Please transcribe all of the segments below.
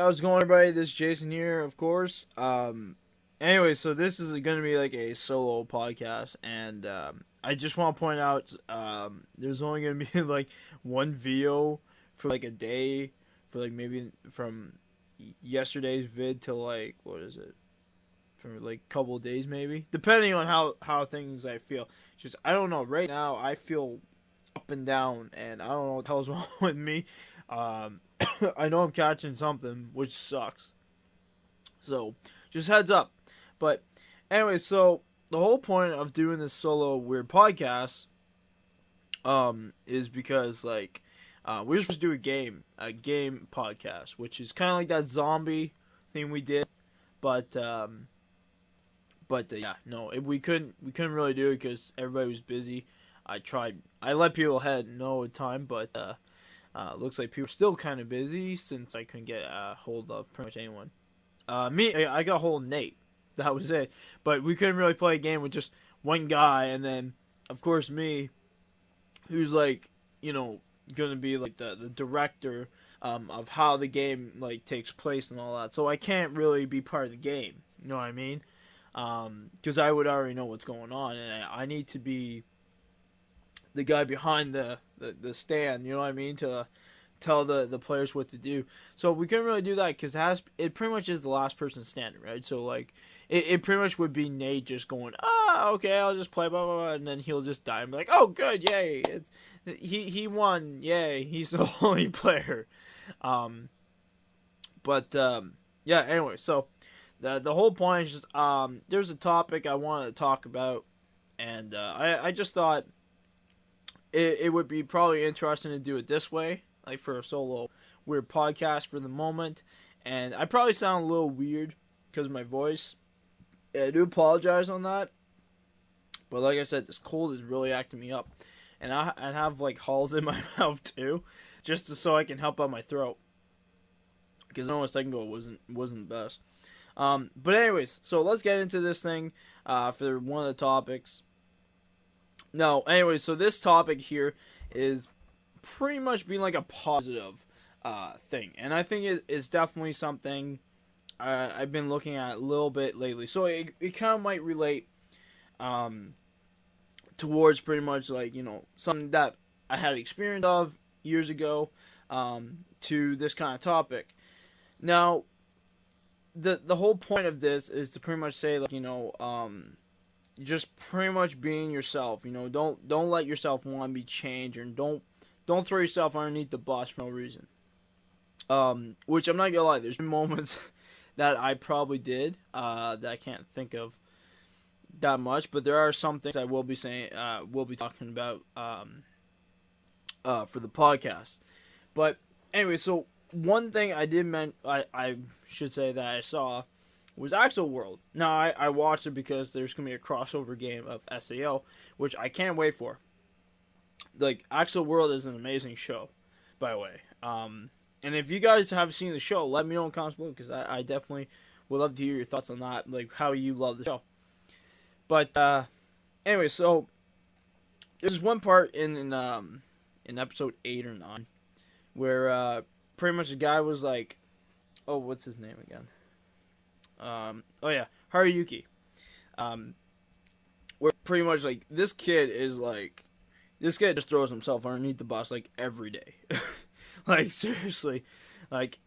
how's it going, everybody? This is Jason here, of course. Anyway, so this is going to be like a solo podcast, and I just want to point out there's only going to be like one video for like a day, for like maybe from yesterday's vid to like, what is it? For like a couple of days maybe, depending on how things I feel. Just, I don't know. Right now, I feel up and down, and I don't know what the hell's wrong with me. I know I'm catching something, which sucks. So, just heads up. But anyway, so the whole point of doing this solo weird podcast is because like we're supposed to do a game podcast, which is kind of like that zombie thing we did, but yeah, no, we couldn't really do it because everybody was busy. I let people know time, but looks like people are still kind of busy since I couldn't get a hold of pretty much anyone. I got a hold of Nate. That was it. But we couldn't really play a game with just one guy, and then, of course, me, who's like, gonna be like the director of how the game like takes place and all that. So I can't really be part of the game. You know what I mean? Because I would already know what's going on, and I need to be the guy behind the stand, you know what I mean, to tell the players what to do. So we couldn't really do that because it pretty much is the last person standing, right? So like it pretty much would be Nate just going, okay, I'll just play, blah blah blah, and then he'll just die and be like, oh good, yay, he won, yay, he's the only player. Yeah, anyway, so the whole point is just there's a topic I wanted to talk about, and I just thought it would be probably interesting to do it this way, like for a solo weird podcast for the moment. And I probably sound a little weird because of my voice. I do apologize on that. But like I said, this cold is really acting me up. And I have like holes in my mouth too, just so I can help out my throat. Because I know a second ago wasn't the best. But anyways, so let's get into this thing for one of the topics. No, anyway, so this topic here is pretty much being like a positive thing. And I think it's definitely something I've been looking at a little bit lately. So it kind of might relate towards pretty much like, something that I had experience of years ago to this kind of topic. Now, the whole point of this is to pretty much say, like, just pretty much being yourself. Don't let yourself want to be changed, and don't throw yourself underneath the bus for no reason. Which I'm not gonna lie, there's been moments that I probably did that I can't think of that much, but there are some things I will be saying, we'll be talking about for the podcast. But anyway, so one thing I should say that I saw was Axel World. Now, I watched it because there's going to be a crossover game of SAO, which I can't wait for. Like, Axel World is an amazing show, by the way. And if you guys have seen the show, let me know in the comments below, because I definitely would love to hear your thoughts on that, like, how you love the show. But, anyway, so, there's one part in episode 8 or 9, where, pretty much the guy was like, oh, what's his name again? Haruyuki. Where pretty much like this kid just throws himself underneath the bus like every day. Like seriously, like,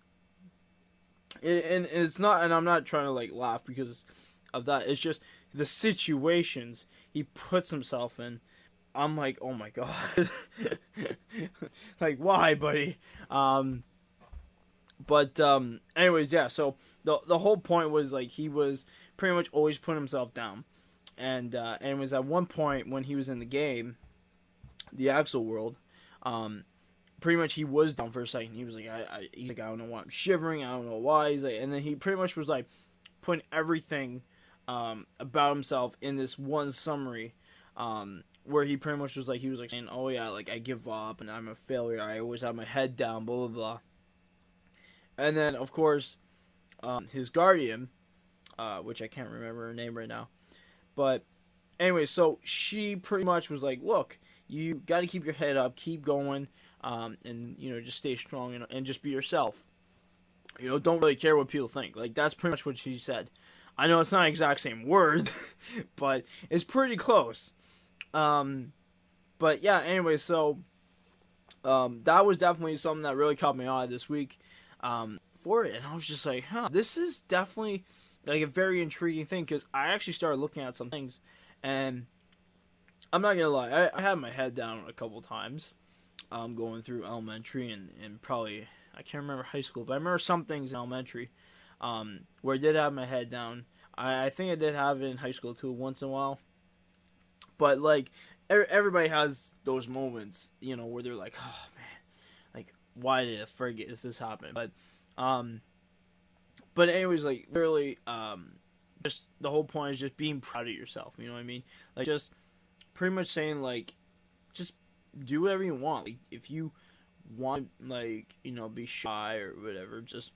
and it's not, and I'm not trying to like laugh because of that. It's just the situations he puts himself in. I'm like, oh my god, like why, buddy? But anyways, yeah. So the whole point was like he was pretty much always putting himself down, and it was at one point when he was in the game, the Axel World, pretty much he was down for a second. He was like, I don't know why I'm shivering. I don't know why. He's like, and then he pretty much was like putting everything about himself in this one summary, where he pretty much was like saying, oh yeah, like I give up and I'm a failure. I always have my head down. Blah blah blah. And then, of course, his guardian, which I can't remember her name right now. But anyway, so she pretty much was like, look, you got to keep your head up, keep going, and, just stay strong and just be yourself. don't really care what people think. Like, that's pretty much what she said. I know it's not exact same words, but it's pretty close. But yeah, anyway, so that was definitely something that really caught my eye this week for it. And I was just like, this is definitely like a very intriguing thing, because I actually started looking at some things, and I'm not gonna lie, I had my head down a couple times going through elementary and probably, I can't remember high school, but I remember some things in elementary where I did have my head down. I think I did have it in high school too once in a while. But like everybody has those moments, where they're like, oh man, like why did I forget this happened? But anyways, like literally, just the whole point is just being proud of yourself. You know what I mean? Like just pretty much saying like, just do whatever you want. Like if you want, like be shy or whatever, just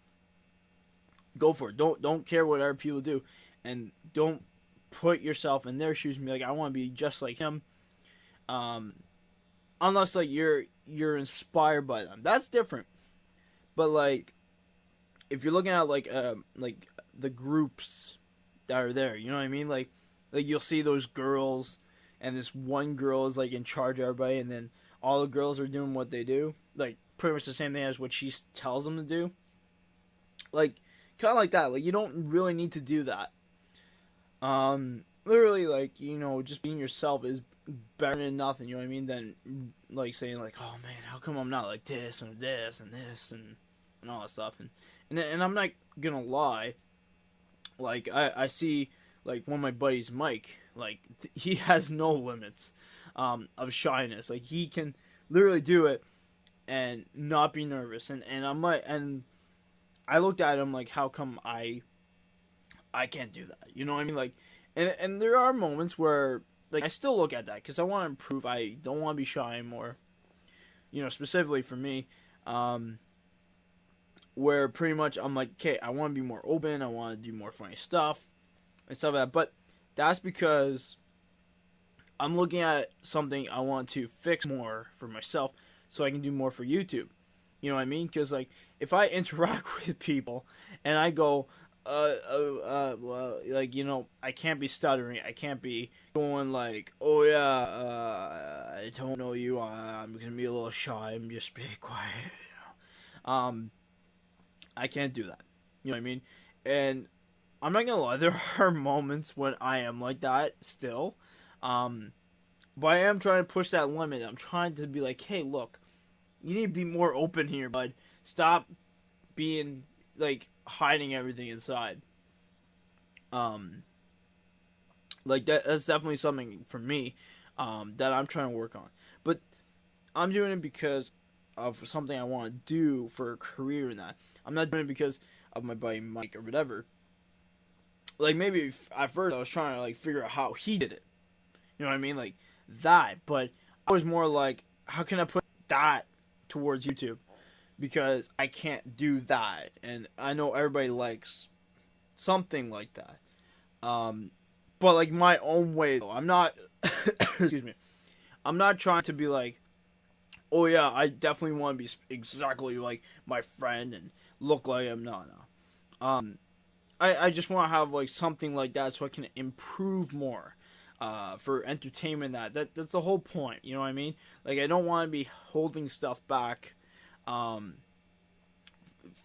go for it. Don't care what other people do, and don't put yourself in their shoes and be like, I want to be just like him. Unless like you're inspired by them, that's different. But like, if you're looking at like the groups that are there, you know what I mean? Like you'll see those girls, and this one girl is like in charge of everybody, and then all the girls are doing what they do, like pretty much the same thing as what she tells them to do. Like kind of like that. Like you don't really need to do that. Literally, like, just being yourself is better than nothing, you know what I mean? Than, like, saying, like, oh, man, how come I'm not like this and this and this and all that stuff. And I'm not gonna lie, like, I see, like, one of my buddies, Mike, like, he has no limits, of shyness. Like, he can literally do it and not be nervous. And I'm like, and I looked at him like, how come I can't do that? You know what I mean? Like, and there are moments where, like, I still look at that because I want to improve. I don't want to be shy anymore. Specifically for me, where pretty much I'm like, okay, I want to be more open. I want to do more funny stuff and stuff like that. But that's because I'm looking at something I want to fix more for myself so I can do more for YouTube. You know what I mean? Because, like, if I interact with people and I go, well, like, I can't be stuttering. I can't be going like, oh yeah, I don't know you. I'm gonna be a little shy. I'm just be quiet. I can't do that. You know what I mean? And I'm not gonna lie, there are moments when I am like that still. But I am trying to push that limit. I'm trying to be like, hey, look, you need to be more open here, bud. Stop being like hiding everything inside. Like that's definitely something for me, that I'm trying to work on. But I'm doing it because of something I want to do for a career in that. I'm not doing it because of my buddy Mike or whatever. Like maybe at first I was trying to like figure out how he did it. You know what I mean? Like that. But I was more like, how can I put that towards YouTube? Because I can't do that, and I know everybody likes something like that. But like my own way though. I'm not excuse me. I'm not trying to be like, oh yeah, I definitely want to be exactly like my friend and look like him. No. I just want to have like something like that so I can improve more. For entertainment, that's the whole point. You know what I mean? Like I don't want to be holding stuff back.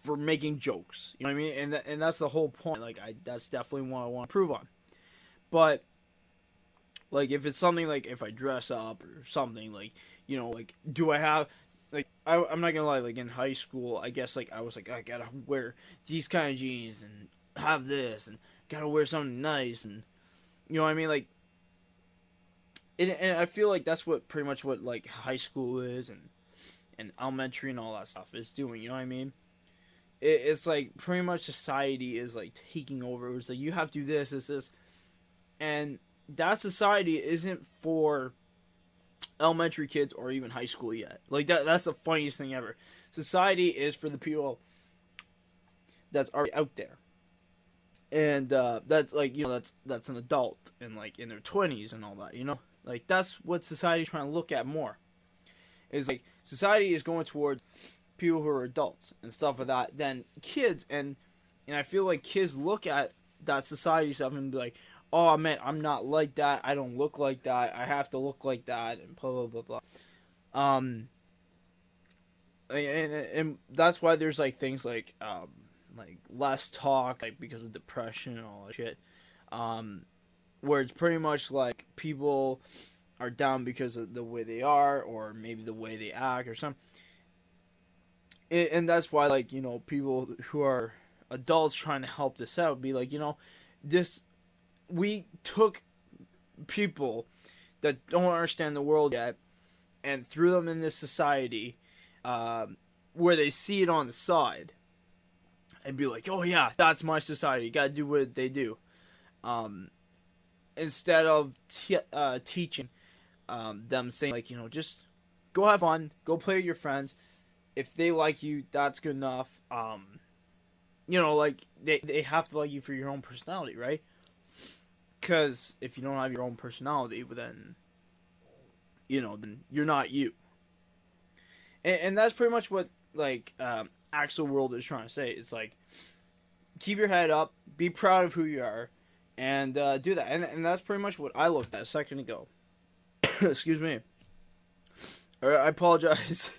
For making jokes, you know what I mean, and that's the whole point. Like that's definitely what I want to improve on. But like if it's something like if I dress up or something, like like do I have like I'm not gonna lie, like in high school, I guess like I was like I gotta wear these kind of jeans and have this and gotta wear something nice, and you know what I mean, like. And I feel like that's what pretty much what like high school is and elementary and all that stuff is doing. You know what I mean? It's like pretty much society is like taking over. It's like you have to do this, and that society isn't for elementary kids or even high school yet. Like that's the funniest thing ever. Society is for the people that's already out there, and that's like that's an adult and like in their 20s and all that. Like that's what society's trying to look at more. Is like society is going towards people who are adults and stuff like that than kids. And I feel like kids look at that society stuff and be like, oh man, I'm not like that, I don't look like that, I have to look like that, and blah blah blah blah. And that's why there's like things like less talk, like because of depression and all that shit. Where it's pretty much like people are down because of the way they are, or maybe the way they act or something. And that's why, like, you know, people who are adults trying to help this out be like, you know, this, we took people that don't understand the world yet and threw them in this society where they see it on the side and be like, oh yeah, that's my society, you gotta do what they do, instead of teaching them, saying like, you know, just go have fun, go play with your friends. If they like you, that's good enough. You know, like, they have to like you for your own personality, right? Because if you don't have your own personality, then, you know, then you're not you. And that's pretty much what, like, Axel World is trying to say. It's like, keep your head up, be proud of who you are, and do that. And that's pretty much what I looked at a second ago. Excuse me. I apologize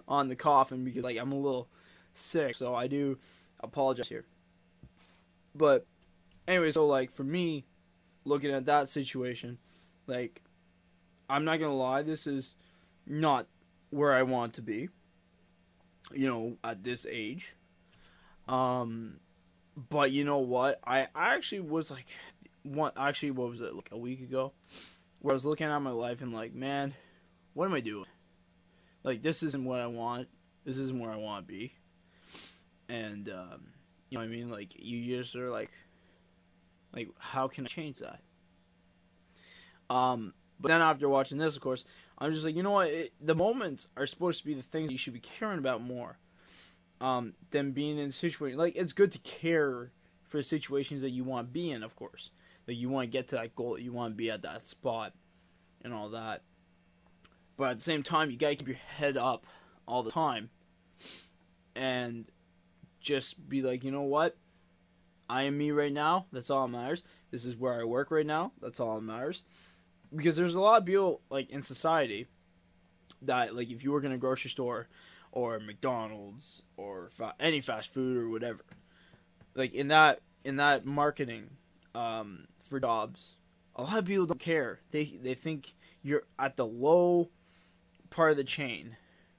on the coughing because, like, I'm a little sick, so I do apologize here. But anyway, so like for me, looking at that situation, like, I'm not gonna lie, this is not where I want to be, you know, at this age. But you know what? I actually was like, what was it, like a week ago, where I was looking at my life and like, man, what am I doing? Like, this isn't what I want. This isn't where I want to be. And, you know what I mean? Like, you just are like, how can I change that? But then after watching this, of course, I'm just like, you know what? The moments are supposed to be the things you should be caring about more, than being in a situation. Like, it's good to care for the situations that you want to be in, of course. Like, you want to get to that goal, you want to be at that spot, and all that. But at the same time, you gotta keep your head up all the time, and just be like, you know what? I am me right now. That's all that matters. This is where I work right now. That's all that matters. Because there's a lot of people, like, in society that, like, if you work in a grocery store or McDonald's or any fast food or whatever, like, in that marketing for jobs, a lot of people don't care. They think you're at the low part of the chain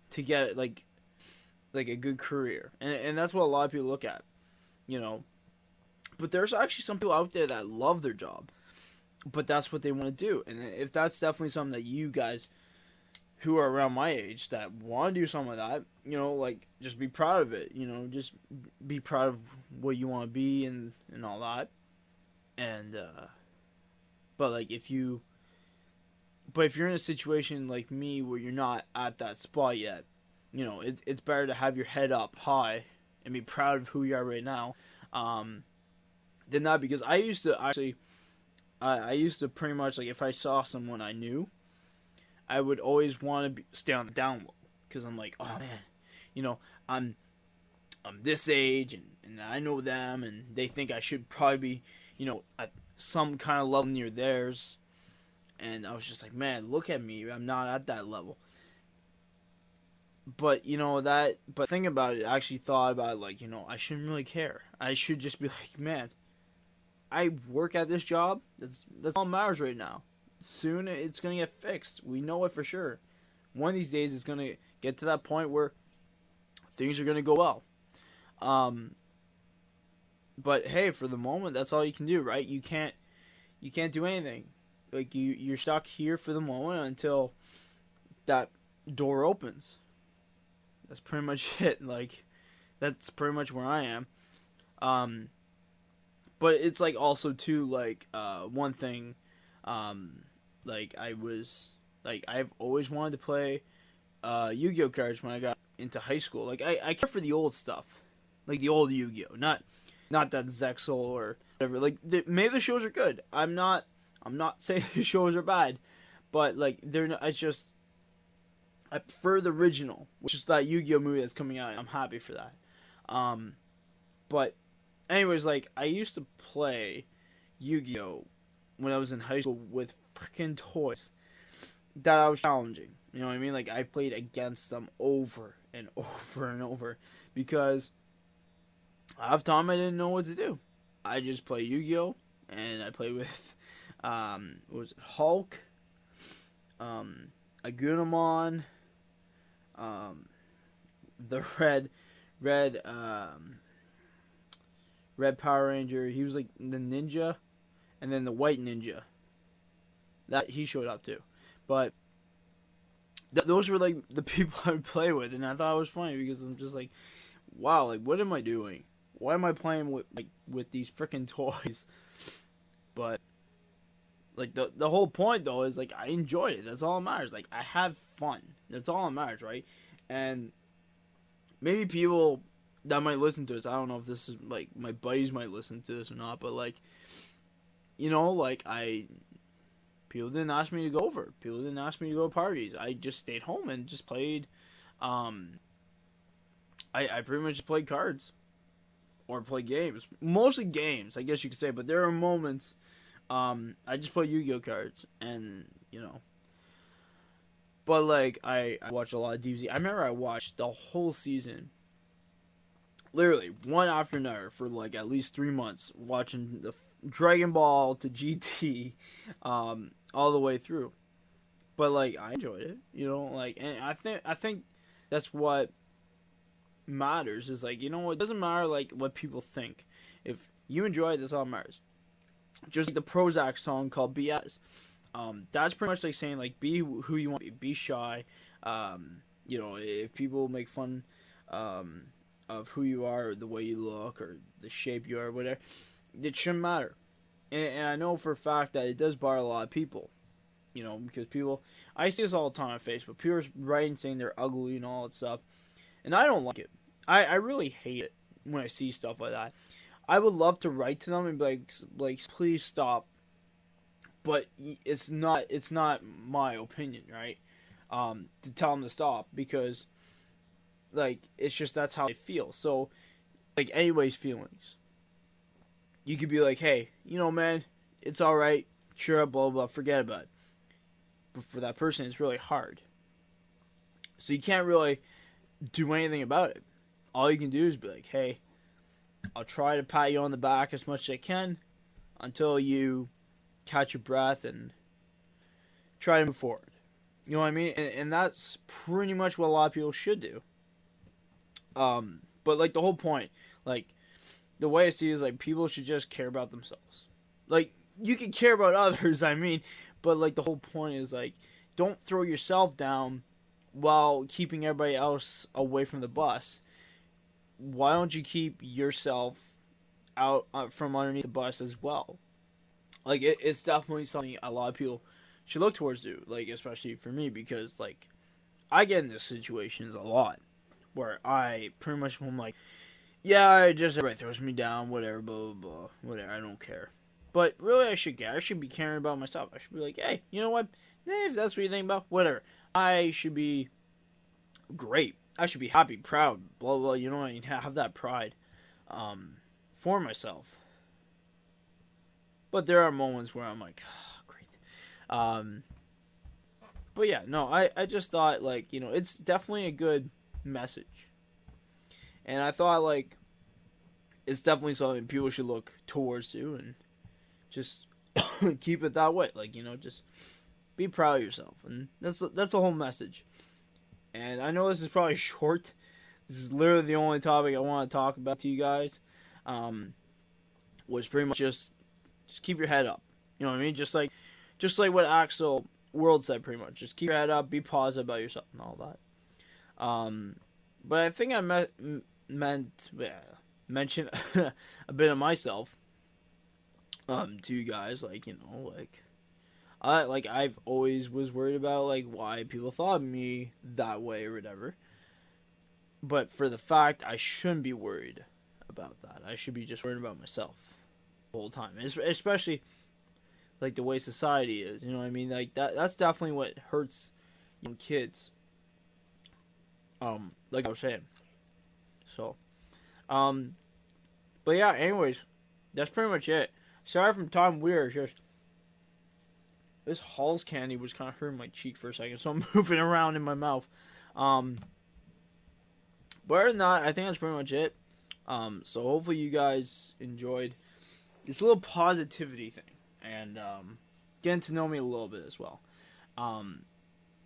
to get like a good career, and that's what a lot of people look at, you know. But there's actually some people out there that love their job, but that's what they want to do. And if that's definitely something that you guys who are around my age that want to do something like that, you know, like, just be proud of it, you know, just be proud of what you want to be and all that. And but like, if you're in a situation like me where you're not at that spot yet, you know, it's better to have your head up high and be proud of who you are right now, than that. Because I used to actually, I used to pretty much, like, if I saw someone I knew, I would always want to stay on the down low. Because I'm like, oh man, you know, I'm this age and I know them and they think I should probably be, you know, at some kind of level near theirs. And I was just like, man, look at me, I'm not at that level. But, you know, but think about it, I actually thought about it, like, you know, I shouldn't really care. I should just be like, man, I work at this job, that's all that matters right now. Soon it's going to get fixed. We know it for sure. One of these days it's going to get to that point where things are going to go well. But hey, for the moment, that's all you can do, right? You can't do anything. Like, you're stuck here for the moment until that door opens. That's pretty much it. Like, that's pretty much where I am. But it's like also too, like, one thing, like, I've always wanted to play Yu-Gi-Oh cards when I got into high school. Like, I care for the old stuff, like the old Yu-Gi-Oh, not that Zexal or whatever. Like, maybe the shows are good. I'm not saying the shows are bad, but like, they're not, it's just, I prefer the original, which is that Yu-Gi-Oh movie that's coming out. I'm happy for that. But anyways, like, I used to play Yu-Gi-Oh when I was in high school with freaking toys that I was challenging. You know what I mean? Like, I played against them over and over and over because half time I didn't know what to do. I just play Yu-Gi-Oh, and I play with what was it, Hulk, Agunamon, the red red Power Ranger. He was like the ninja, and then the white ninja. That he showed up too, but those were like the people I would play with, and I thought it was funny because I'm just like, wow, like what am I doing? Why am I playing with these freaking toys? But like the whole point though is like I enjoyed it. That's all that matters. Like I had fun. That's all that matters, right? And maybe people that might listen to this, I don't know if this is like my buddies might listen to this or not, but like, you know, like people didn't ask me to go over. People didn't ask me to go to parties. I just stayed home and just played. I pretty much just played cards or play games. Mostly games, I guess you could say. But there are moments. I just play Yu-Gi-Oh cards, and you know. But like I watch a lot of DBZ. I remember I watched the whole season. Literally one after another for like at least 3 months, watching the Dragon Ball to GT, all the way through. But like I enjoyed it, you know. Like, and I think that's what matters. Is like, you know, it doesn't matter like what people think. If you enjoy it, that's all that matters. Just like the Prozac song called BS. That's pretty much like saying like be who you want to be shy. You know, if people make fun of who you are, or the way you look, or the shape you are, or whatever, it shouldn't matter. And I know for a fact that it does bother a lot of people. You know, because people, I see this all the time on Facebook. People are writing saying they're ugly and all that stuff, and I don't like it. I really hate it when I see stuff like that. I would love to write to them and be like please stop. But it's not my opinion, right? To tell them to stop, because like it's just that's how they feel. So like anybody's feelings, you could be like, hey, you know, man, it's all right, sure, blah blah, forget about it. But for that person, it's really hard. So you can't really do anything about it. All you can do is be like, hey, I'll try to pat you on the back as much as I can until you catch your breath and try to move forward. You know what I mean? And that's pretty much what a lot of people should do. But like the whole point, like the way I see it is like people should just care about themselves. Like you can care about others, I mean, but like the whole point is like don't throw yourself down while keeping everybody else away from the bus. Why don't you keep yourself out from underneath the bus as well? Like it's definitely something a lot of people should look towards to, like especially for me, because like I get in these situations a lot where I pretty much am like, yeah, I just everybody throws me down, whatever, blah blah blah, whatever, I don't care. But really, I should care. I should be caring about myself. I should be like, hey, you know what? If that's what you think about, whatever. I should be great. I should be happy, proud, blah blah. You know what I mean? Have that pride, for myself. But there are moments where I'm like, oh, great. But yeah, no, I just thought like, you know, it's definitely a good message, and I thought like it's definitely something people should look towards to, and just keep it that way. Like, you know, just be proud of yourself, and that's the whole message. And I know this is probably short. This is literally the only topic I want to talk about to you guys. Was pretty much just keep your head up. You know what I mean? Just like what Axel World said, pretty much. Just keep your head up, be positive about yourself, and all that. But I think I mention a bit of myself to you guys, like, you know, I've always was worried about like why people thought of me that way or whatever. But for the fact I shouldn't be worried about that. I should be just worried about myself the whole time. Especially like the way society is, you know what I mean? Like that's definitely what hurts young kids. Like I was saying. So, um, but yeah. Anyways, that's pretty much it. Sorry from Tom Weir. Just this Halls candy was kind of hurting my cheek for a second, so I'm moving around in my mouth. But other than that, I think that's pretty much it. So hopefully you guys enjoyed this little positivity thing and getting to know me a little bit as well.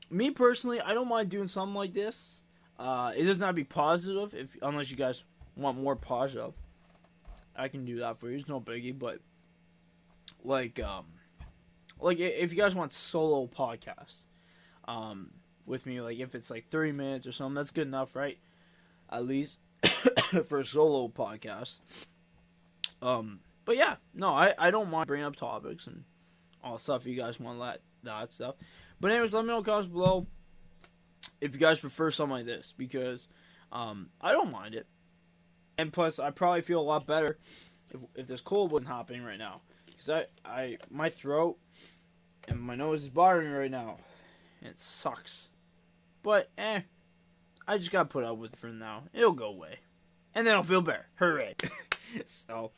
Me personally, I don't mind doing something like this. It does not be positive, unless you guys want more positive. I can do that for you. It's no biggie, but like if you guys want solo podcast, with me, like if it's like 30 minutes or something, that's good enough, right? At least for a solo podcast. But yeah, no, I don't mind bringing up topics and all stuff you guys want that stuff. But anyways, let me know in the comments below if you guys prefer something like this, because I don't mind it. And plus, I probably feel a lot better if this cold wasn't happening right now, because my throat and my nose is bothering me right now, and it sucks. But I just gotta put up with it for now. It'll go away, and then I'll feel better. Hooray! So,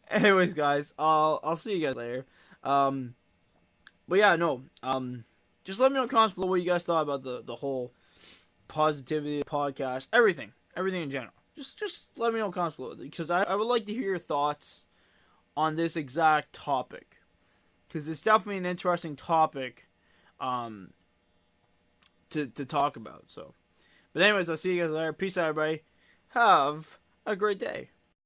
anyways, guys, I'll see you guys later. But yeah, no. Just let me know in the comments below what you guys thought about the whole positivity podcast, everything in general. Just let me know in the comments below, because I would like to hear your thoughts on this exact topic, because it's definitely an interesting topic to talk about. So, but anyways, I'll see you guys later. Peace out, everybody. Have a great day.